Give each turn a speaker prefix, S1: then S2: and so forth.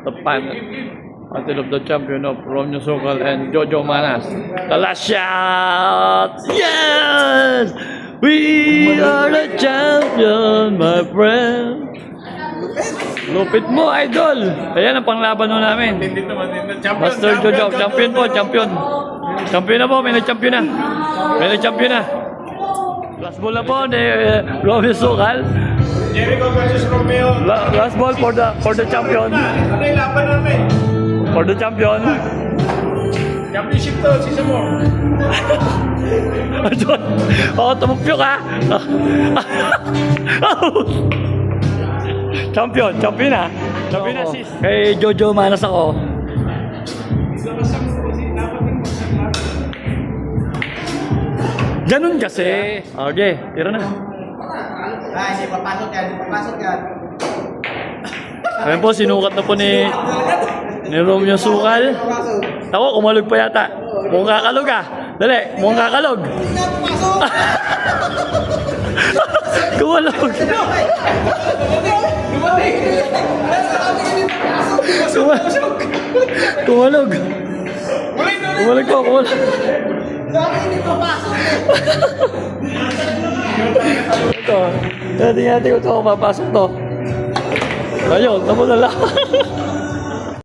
S1: the final title of the champion of Romeo Sokal and Jojo Manas. The last shot! Yes! We are the champion, my friend. Lupit mo, idol! Ayan ang panglaban mo namin. Master Jojo, champion po, champion. Champion na po, may nag-champion na. May nag-champion na. Last ball na po ni Romeo Sokal.
S2: Jericho versus Romeo.
S1: Last ball for the champion.
S2: Ano yung laban namin?
S1: For the champion.
S2: Championship to, season mo.
S1: Oh, tumupyo ka. Champion na. Champion na sis. Kay Jojo Manas ako. Ganun kasi. Okay, tira na.
S3: Ay, sige, papasok yan. Papasok yan.
S1: Ayun po, sinukat na po ni Romeo Sokal. Ako, kumalog pa yata. Mukhang kakalog ah. Dali, mukhang kakalog. Kumalog. Kumalog. Kumalog po, kumalog. Ito, tingnan natin kung ito papasok to. Ayun, tamo na lang.